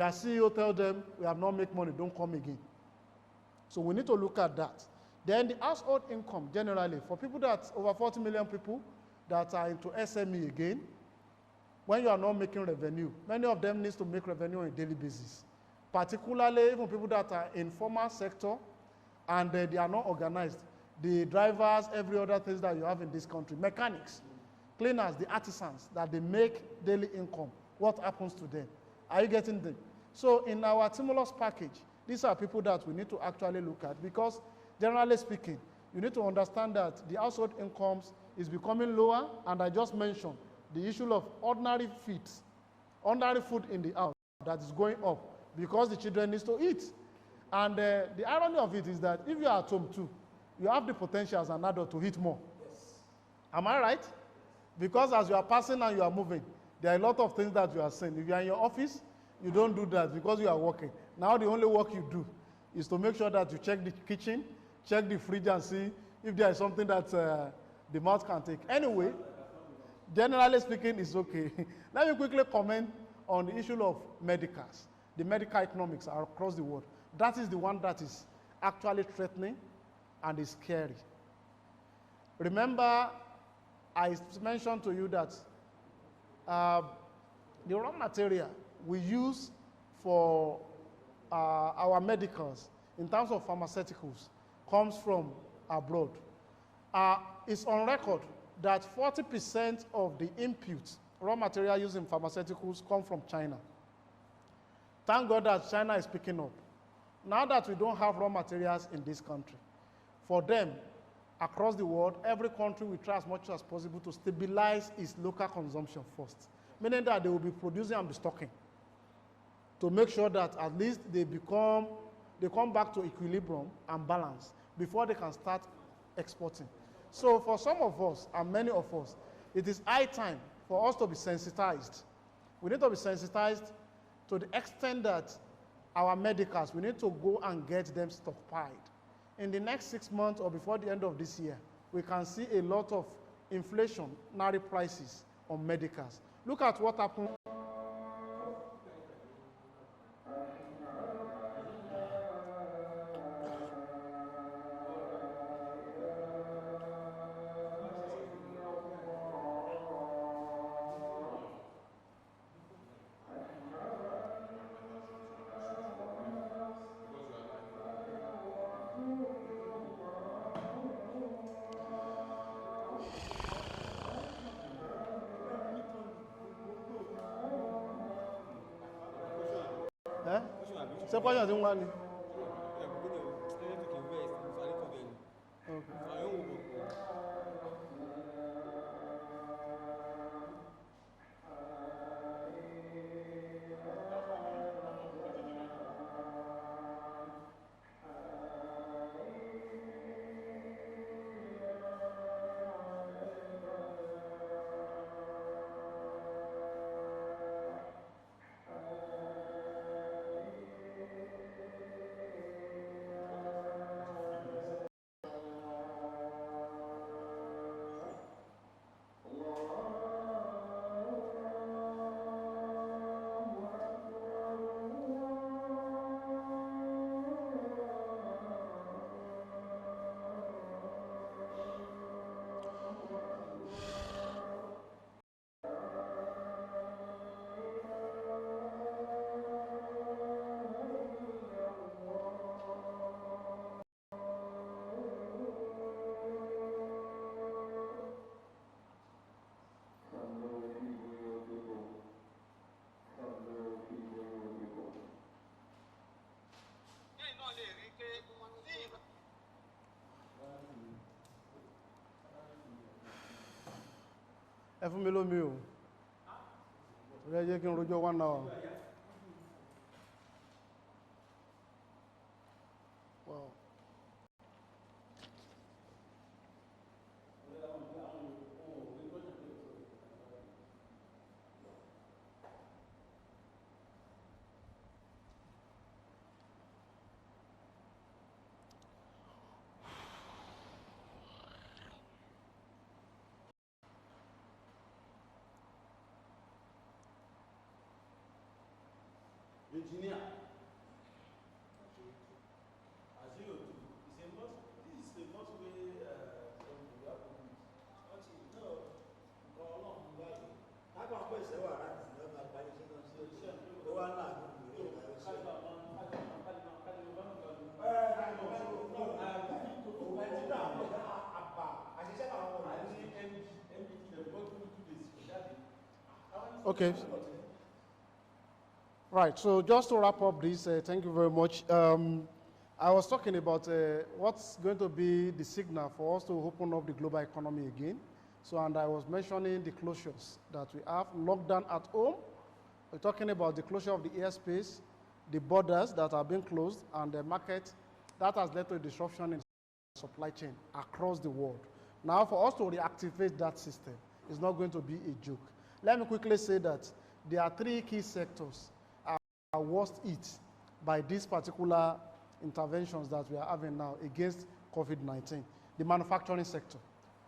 Their CEO tell them, we have not made money, don't come again. So we need to look at that. Then the household income generally, for people that, over 40 million people that are into SME again, when you are not making revenue, many of them need to make revenue on a daily basis. Particularly even people that are in formal sector and they are not organized. The drivers, every other things that you have in this country, mechanics, cleaners, the artisans, that they make daily income. What happens to them? Are you getting them? So in our stimulus package, these are people that we need to actually look at because generally speaking, you need to understand that the household incomes is becoming lower, and I just mentioned the issue of ordinary food in the house that is going up because the children need to eat. And the irony of it is that if you are at home too, you have the potential as an adult to eat more. Yes. Am I right? Because as you are passing and you are moving, there are a lot of things that you are saying. If you are in your office, you don't do that because you are working. Now the only work you do is to make sure that you check the kitchen, check the fridge and see if there is something that the mouth can take. Anyway, generally speaking, it's okay. Let me quickly comment on the issue of medicals, the medical economics across the world. That is the one that is actually threatening and is scary. Remember, I mentioned to you that the raw material we use for our medicals in terms of pharmaceuticals comes from abroad. It's on record that 40% of the inputs, raw material used in pharmaceuticals, come from China. Thank God that China is picking up. Now that we don't have raw materials in this country, for them, across the world, every country will try as much as possible to stabilize its local consumption first, meaning that they will be producing and be stocking to make sure that at least they come back to equilibrium and balance before they can start exporting. So for some of us, and many of us, it is high time for us to be sensitized. We need to be sensitized to the extent that our medicals, we need to go and get them stockpiled. In the next 6 months or before the end of this year, we can see a lot of inflationary prices on medicals. Look at what happened. Ṣé question tí ń wá ni? Ẹ fún mi lómi o. Ẹ jẹ́ kí n rojọ́ 1 hour. Wow. engineer. As you do, it's a must. This is a must way we have to do. No, how come I say what I don't know by the one Okay. Right, so just to wrap up this, thank you very much. I was talking about what's going to be the signal for us to open up the global economy again. So, and I was mentioning the closures that we have, lockdown at home. We're talking about the closure of the airspace, the borders that are being closed, and the market. That has led to a disruption in supply chain across the world. Now, for us to reactivate that system, it's not going to be a joke. Let me quickly say that there are three key sectors are worst hit by these particular interventions that we are having now against COVID-19. The manufacturing sector,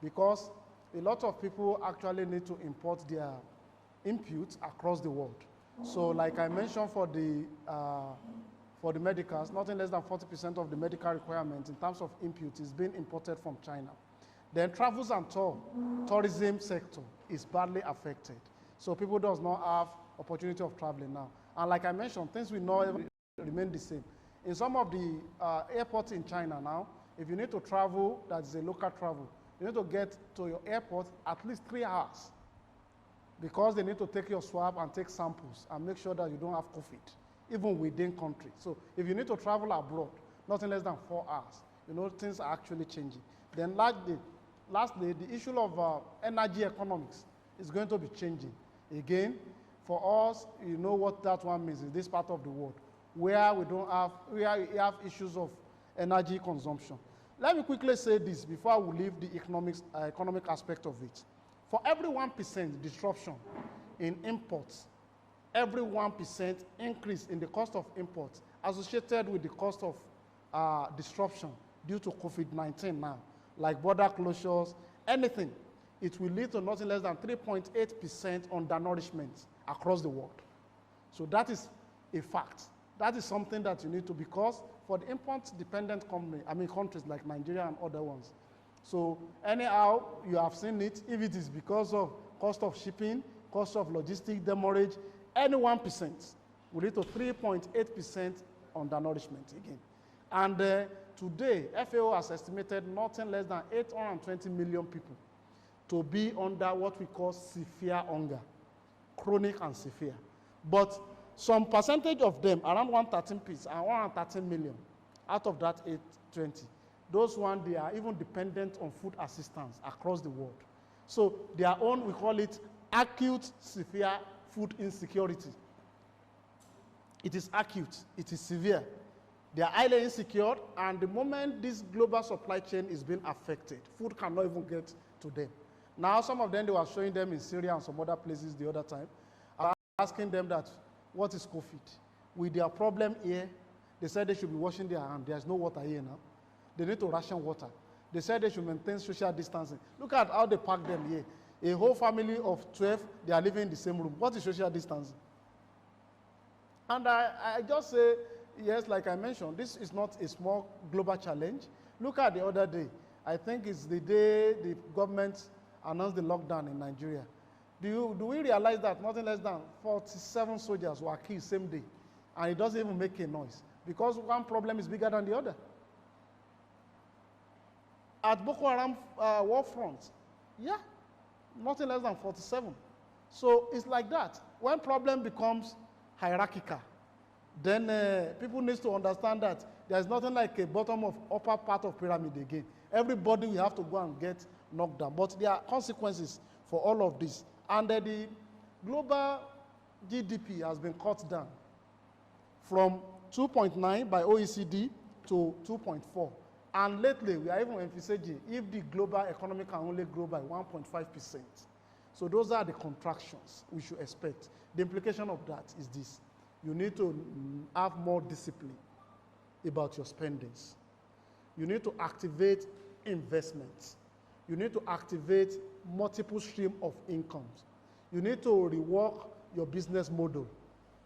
because a lot of people actually need to import their inputs across the world. So like I mentioned for the medicals, nothing less than 40% of the medical requirements in terms of input is being imported from China. Then travels and tourism sector is badly affected. So people does not have opportunity of traveling now. And like I mentioned, things will not remain the same. In some of the airports in China now, if you need to travel, that is a local travel, you need to get to your airport at least 3 hours because they need to take your swab and take samples and make sure that you don't have COVID, even within country. So if you need to travel abroad, nothing less than 4 hours, you know, things are actually changing. Then lastly, the issue of energy economics is going to be changing. Again, for us, you know what that one means in this part of the world, where we have issues of energy consumption. Let me quickly say this before we leave the economic aspect of it. For every 1% disruption in imports, every 1% increase in the cost of imports associated with the cost of disruption due to COVID-19 now, like border closures, anything, it will lead to nothing less than 3.8% undernourishment across the world. So that is a fact. That is something that you need to, because for the import-dependent countries like Nigeria and other ones. So anyhow, you have seen it, if it is because of cost of shipping, cost of logistics, demurrage, any 1% will lead to 3.8% undernourishment again. And today, FAO has estimated nothing less than 820 million people to be under what we call severe hunger, chronic and severe. But some percentage of them, around 113 million, out of that 820, those ones, they are even dependent on food assistance across the world. So their own, we call it acute severe food insecurity. It is acute, it is severe. They are highly insecure, and the moment this global supply chain is being affected, food cannot even get to them. Now, some of them, they were showing them in Syria and some other places the other time. I was asking them that, what is COVID? With their problem here, they said they should be washing their hands. There's no water here now. They need to ration water. They said they should maintain social distancing. Look at how they pack them here. A whole family of 12, they are living in the same room. What is social distancing? And I just say, yes, like I mentioned, this is not a small global challenge. Look at the other day. I think it's the day the government announced the lockdown in Nigeria. Do we realize that nothing less than 47 soldiers were killed same day, and it doesn't even make a noise because one problem is bigger than the other? At Boko Haram war front, yeah, nothing less than 47. So it's like that. When problem becomes hierarchical, then people need to understand that there's nothing like a bottom of upper part of pyramid again. Everybody will have to go and get knocked down. But there are consequences for all of this. And the global GDP has been cut down from 2.9 by OECD to 2.4. And lately, we are even envisaging if the global economy can only grow by 1.5%. So those are the contractions we should expect. The implication of that is this. You need to have more discipline about your spendings. You need to activate investments. You need to activate multiple streams of incomes. You need to rework your business model.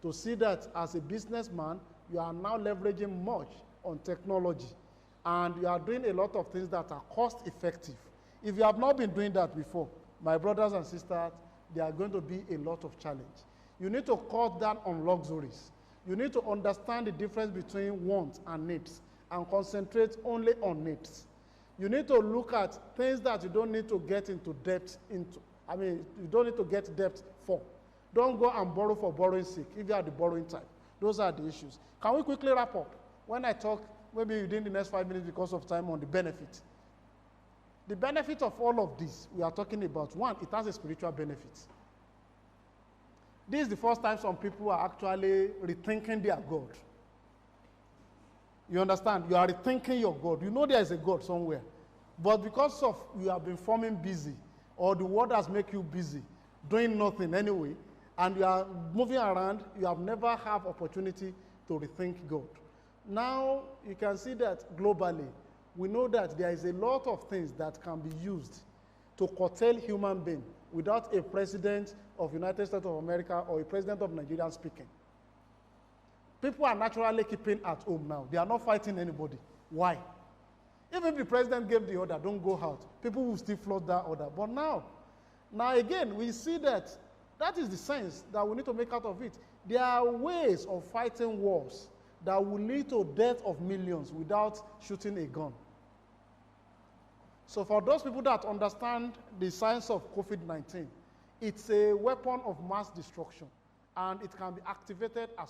to see that as a businessman, you are now leveraging much on technology, and you are doing a lot of things that are cost effective. If you have not been doing that before, my brothers and sisters, there are going to be a lot of challenge. You need to cut down on luxuries. You need to understand the difference between wants and needs and concentrate only on needs. You need to look at things that you don't need to get into debt into. I mean, you don't need to get debt for. Don't go and borrow for borrowing sake if you are the borrowing type. Those are the issues. Can we quickly wrap up? When I talk, maybe within the next 5 minutes because of time, on the benefit. The benefit of all of this we are talking about, one, it has a spiritual benefit. This is the first time some people are actually rethinking their God. You understand? You are rethinking your God. You know there is a God somewhere. But because of you have been forming busy, or the world has made you busy, doing nothing anyway, and you are moving around, you have never had opportunity to rethink God. Now, you can see that globally, we know that there is a lot of things that can be used to curtail human being without a president of United States of America or a president of Nigeria speaking. People are naturally keeping at home now. They are not fighting anybody. Why? Even if the president gave the order, don't go out, people will still float that order. But now again, we see that that is the sense that we need to make out of it. There are ways of fighting wars that will lead to death of millions without shooting a gun. So for those people that understand the science of COVID-19, it's a weapon of mass destruction, and it can be activated as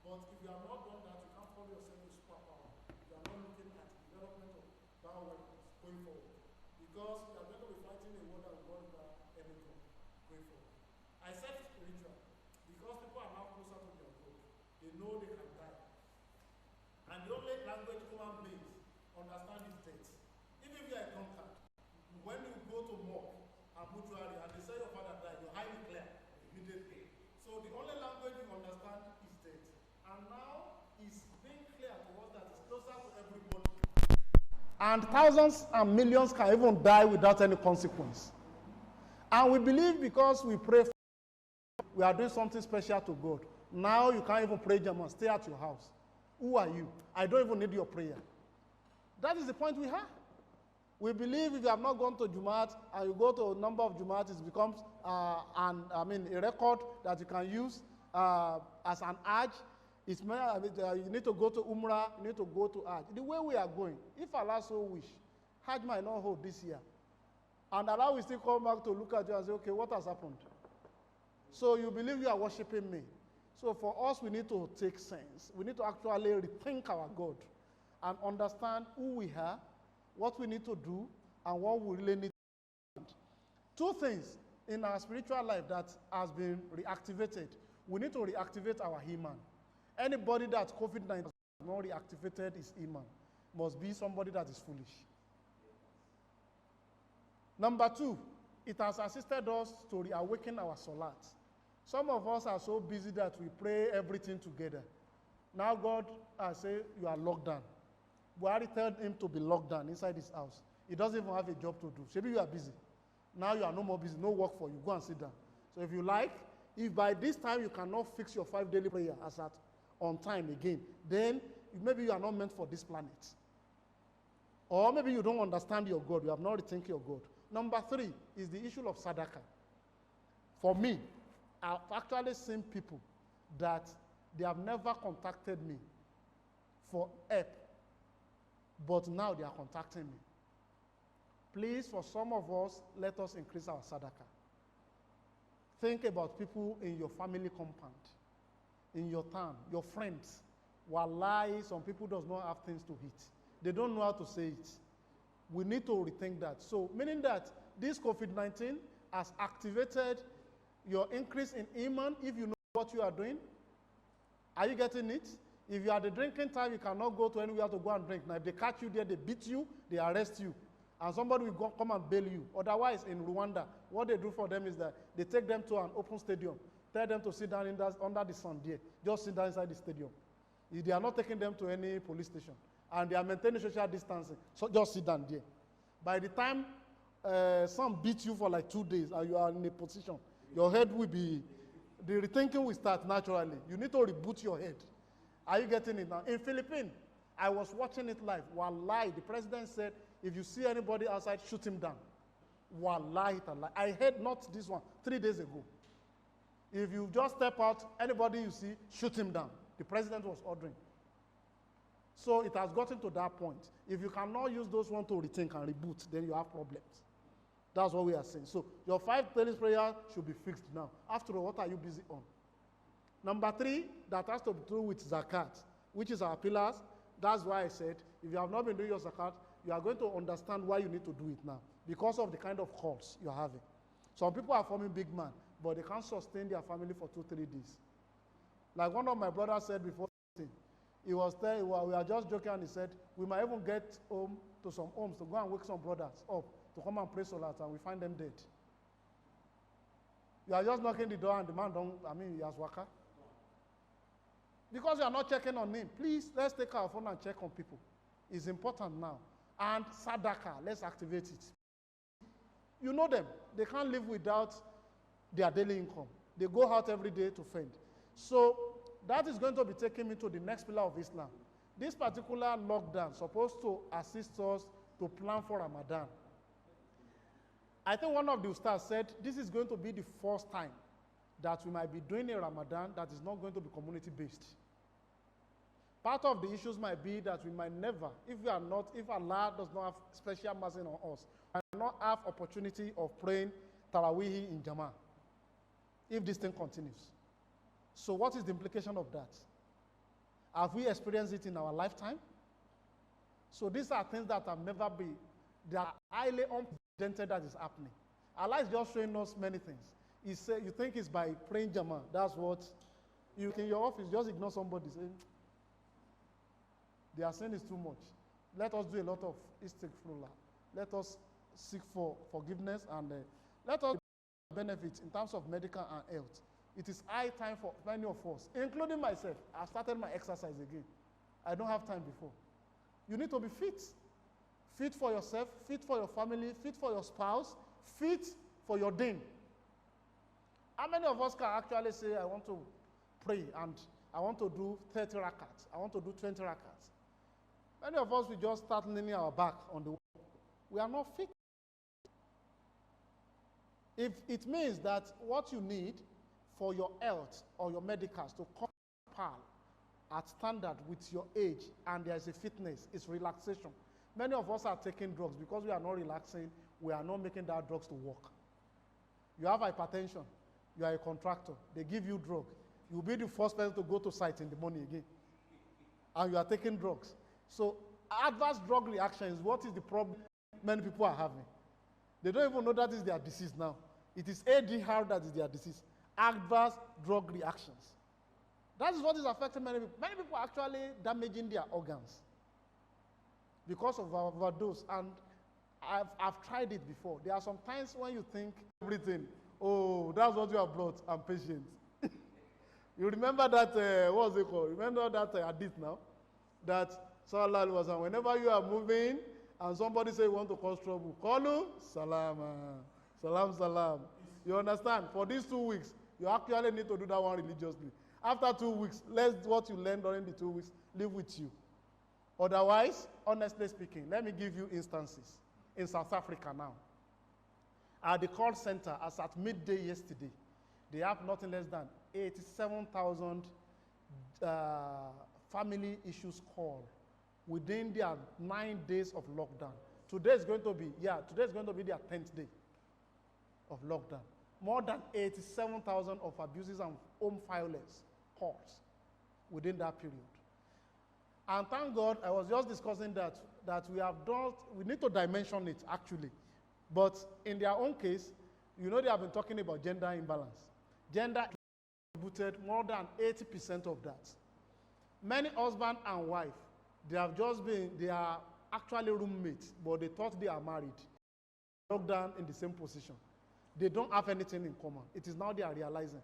But if you have not done that, you can't call yourself a superpower. You are not looking at the development of bioweapons going forward. Because you are going to be fighting a war that will not require anything going forward. I said spiritual because people are now closer to their God. They know they can die. And the only language human beings understand is death. Even if you are a drunkard, when you go to morgue and mortuary and they say your father died, your eye will clear immediately. So the only language you understand is death. And now it's being clear to us that it's closer to everybody. And thousands and millions can even die without any consequence. And we believe because we pray, we are doing something special to God. Now you can't even pray German, stay at your house. Who are you? I don't even need your prayer. That is the point we have. We believe if you have not gone to Jumat and you go to a number of Jumat, it becomes a record that you can use as an Hajj. You need to go to Umrah, you need to go to Hajj. The way we are going, if Allah so wish, Hajj might not hold this year. And Allah will still come back to look at you and say, okay, what has happened? So you believe you are worshiping me. So for us, we need to take sense. We need to actually rethink our God and understand who we are, what we need to do, and what we really need to do. Two things in our spiritual life that has been reactivated. We need to reactivate our Iman. Anybody that COVID-19 has not reactivated his Iman must be somebody that is foolish. Number two, it has assisted us to reawaken our salat. Some of us are so busy that we pray everything together. Now God has said, you are locked down. Buhari told him to be locked down inside his house. He doesn't even have a job to do. Maybe you are busy. Now you are no more busy, no work for you. Go and sit down. So if you like, If by this time you cannot fix your 5 daily prayer as at on time again, then maybe you are not meant for this planet. Or maybe you don't understand your God. You have not rethink your God. Number 3 is the issue of sadaqah. For me, I've actually seen people that they have never contacted me for help, but now they are contacting me. Please, for some of us, let us increase our sadaqah. Think about people in your family compound, in your town, your friends. Wallahi, some people does not have things to eat. They don't know how to say it. We need to rethink that. So, meaning that this COVID-19 has activated your increase in iman if you know what you are doing. Are you getting it? If you are the drinking time, you cannot go to anywhere to go and drink. Now, if they catch you there, they beat you, they arrest you, and somebody will come and bail you. Otherwise, in Rwanda, what they do for them is that they take them to an open stadium, tell them to sit down under the sun there, just sit down inside the stadium. If they are not taking them to any police station, and they are maintaining social distancing, so just sit down there. By the time some beat you for like 2 days, and you are in a position, your head will be, the rethinking will start naturally. You need to reboot your head. Are you getting it now? In Philippines, I was watching it live. Wallahi, the president said, if you see anybody outside, shoot him down. Wallahi, I heard not this one 3 days ago. If you just step out, anybody you see, shoot him down. The president was ordering. So it has gotten to that point. If you cannot use those ones to rethink and reboot, then you have problems. That's what we are saying. So your 5 daily prayer should be fixed now. After all, what are you busy on? Number 3, that has to do with zakat, which is our pillars. That's why I said, if you have not been doing your zakat, you are going to understand why you need to do it now, because of the kind of calls you're having. Some people are forming big man, but they can't sustain their family for 2-3 days. Like one of my brothers said before, he was there, we are just joking, and he said, we might even get home to some homes to go and wake some brothers up to come and pray salat, and we find them dead. You are just knocking the door and the man he has waka. Because you are not checking on him. Please, let's take our phone and check on people. It's important now. And sadaqah, let's activate it. You know them. They can't live without their daily income. They go out every day to fend. So that is going to be taking me to the next pillar of Islam. This particular lockdown is supposed to assist us to plan for Ramadan. I think one of the ustads said this is going to be the first time that we might be doing a Ramadan that is not going to be community-based. Part of the issues might be that we might never, if Allah does not have special mercy on us, we might not have opportunity of praying Taraweeh in Jama'ah, if this thing continues. So what is the implication of that? Have we experienced it in our lifetime? So these are things that have never been, they are highly unprecedented that is happening. Allah is just showing us many things. He said, you think it's by praying Jama'ah, that's what, you in your office, just ignore somebody saying, their sin is too much. Let us do a lot of istighfar. Let us seek for forgiveness, and let us benefit in terms of medical and health. It is high time for many of us, including myself. I've started my exercise again. I don't have time before. You need to be fit. Fit for yourself, fit for your family, fit for your spouse, fit for your deen. How many of us can actually say, I want to pray and I want to do 30 rakats, I want to do 20 rakats? Many of us will just start leaning our back on the wall. We are not fit. If it means that what you need for your health or your medicals to come at standard with your age, and there is a fitness, is relaxation. Many of us are taking drugs because we are not relaxing, we are not making that drugs to work. You have hypertension, you are a contractor, they give you drug. You'll be the first person to go to site in the morning again. And you are taking drugs. So adverse drug reactions, what is the problem many people are having? They don't even know that is their disease now. It is ADR that is their disease. Adverse drug reactions. That is what is affecting many people. Many people are actually damaging their organs because of overdose. And I've tried it before. There are some times when you think everything, oh, that's what you have brought, I'm patient. You remember that, what's it called? Remember that hadith now? That Sallallahu Alaihi Wasallam, whenever you are moving and somebody say you want to cause trouble, call you, salam, salam, salam. You understand? For these 2 weeks, You actually need to do that one religiously. After 2 weeks, let what you learned during the 2 weeks live with you. Otherwise, honestly speaking, let me give you instances. In South Africa now, at the call center, as at midday yesterday, they have nothing less than 87,000 family issues call within their 9 days of lockdown. Today is going to be their 10th day of lockdown. More than 87,000 of abuses and home violence calls within that period. And thank God, I was just discussing that we need to dimension it actually. But in their own case, you know they have been talking about gender imbalance. Gender contributed more than 80% of that. Many husband and wife, they are actually roommates, but they thought they are married. Locked down in the same position. They don't have anything in common. It is now they are realizing.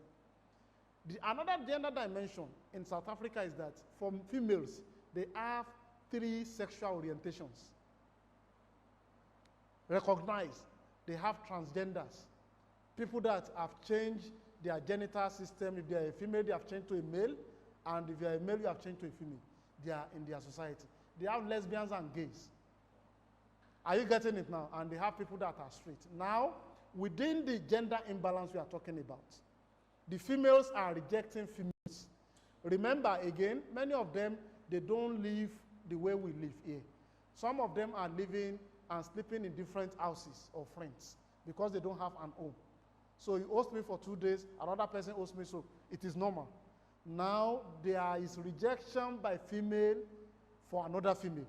Another gender dimension in South Africa is that for females, they have 3 sexual orientations. Recognized, they have transgenders. People that have changed their genital system. If they are a female, they have changed to a male. And if you are a male, you have changed to a female. They are in their society. They have lesbians and gays. Are you getting it now? And they have people that are straight. Now, within the gender imbalance we are talking about, the females are rejecting females. Remember, again, many of them, they don't live the way we live here. Some of them are living and sleeping in different houses or friends because they don't have an home. So you host me for 2 days, another person hosts me, so it is normal. Now, there is rejection by female for another female.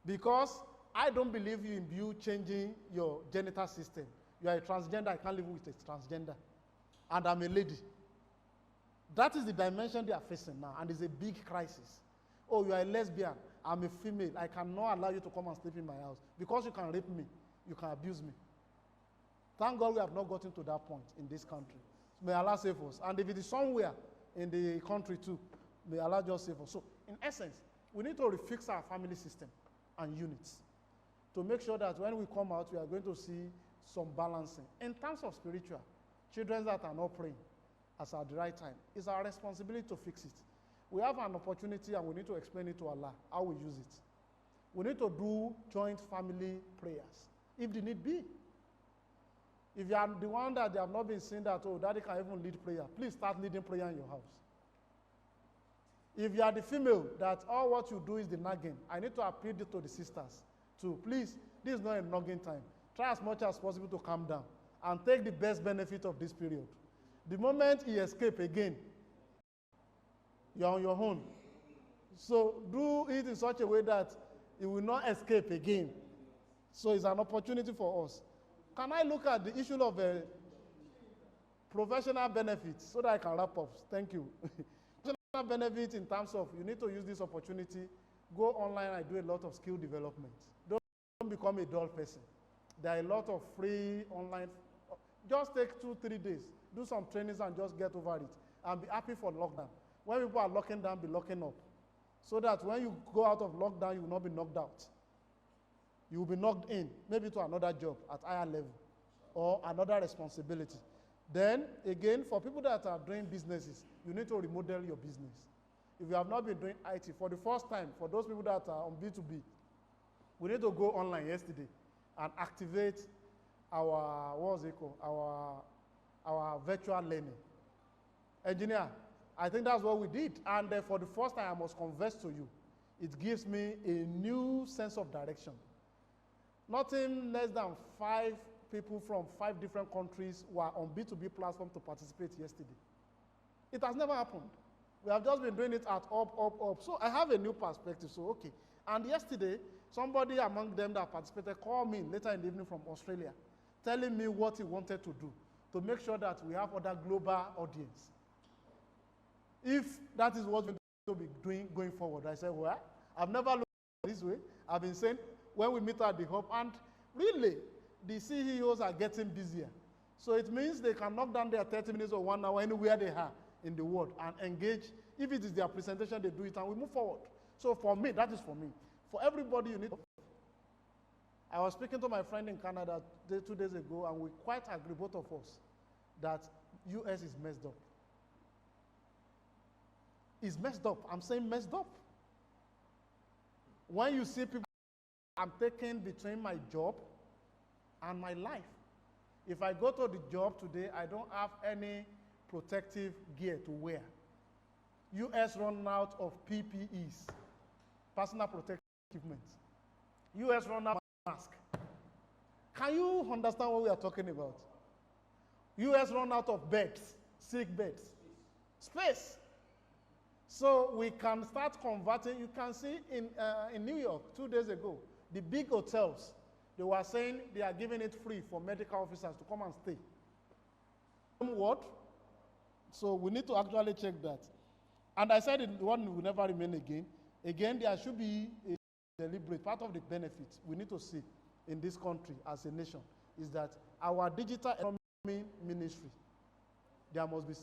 Because I don't believe in you changing your genital system. You are a transgender, I can't live with a transgender. And I'm a lady. That is the dimension they are facing now, and it's a big crisis. Oh, you are a lesbian, I'm a female, I cannot allow you to come and sleep in my house. Because you can rape me, you can abuse me. Thank God we have not gotten to that point in this country. May Allah save us. And if it is somewhere in the country too, may Allah just save us. So, in essence, we need to refix our family system and units to make sure that when we come out, we are going to see some balancing. In terms of spiritual, children that are not praying as at the right time, it's our responsibility to fix it. We have an opportunity and we need to explain it to Allah, how we use it. We need to do joint family prayers, if the need be. If you are the one that they have not been seeing that, oh, daddy can even lead prayer, please start leading prayer in your house. If you are the female that all what you do is the nagging, I need to appeal to the sisters too. Please, this is not a nagging time. Try as much as possible to calm down and take the best benefit of this period. The moment he escapes again, you are on your own. So do it in such a way that he will not escape again. So it's an opportunity for us. Can I look at the issue of professional benefits so that I can wrap up? Thank you. Professional benefits in terms of you need to use this opportunity, go online and do a lot of skill development. Don't become a dull person. There are a lot of free online. Just take 2-3 days, do some trainings and just get over it and be happy for lockdown. When people are locking down, be locking up. So that when you go out of lockdown, you will not be knocked out. You will be knocked in, maybe to another job at higher level or another responsibility. Then, again, for people that are doing businesses, you need to remodel your business. If you have not been doing IT, for the first time, for those people that are on B2B, we need to go online yesterday and activate our, what was it called, our virtual learning. Engineer, I think that's what we did. And for the first time, I must confess to you, it gives me a new sense of direction. Nothing less than 5 people from 5 different countries were on B2B platform to participate yesterday. It has never happened. We have just been doing it at up. So I have a new perspective, so okay. And yesterday, somebody among them that participated called me later in the evening from Australia, telling me what he wanted to do to make sure that we have other global audience. If that is what we're going to be doing going forward, I said, well, I've never looked at it this way. I've been saying, when we meet at the hub, and really, the CEOs are getting busier. So it means they can knock down their 30 minutes or 1 hour anywhere they are in the world and engage. If it is their presentation, they do it and we move forward. So for me, that is for me. For everybody, you need to. I was speaking to my friend in Canada 2 days ago, and we quite agree, both of us, that US is messed up. It's messed up. I'm saying messed up. When you see people, I'm taking between my job and my life. If I go to the job today, I don't have any protective gear to wear. US run out of PPEs, personal protective equipment. US run out of masks. Can you understand what we are talking about? US run out of beds, sick beds. Space. So we can start converting. You can see in New York 2 days ago, the big hotels, they were saying they are giving it free for medical officers to come and stay. What? So we need to actually check that. And I said one will never remain again. Again, there should be a deliberate part of the benefits we need to see in this country as a nation is that our digital economy ministry, there must be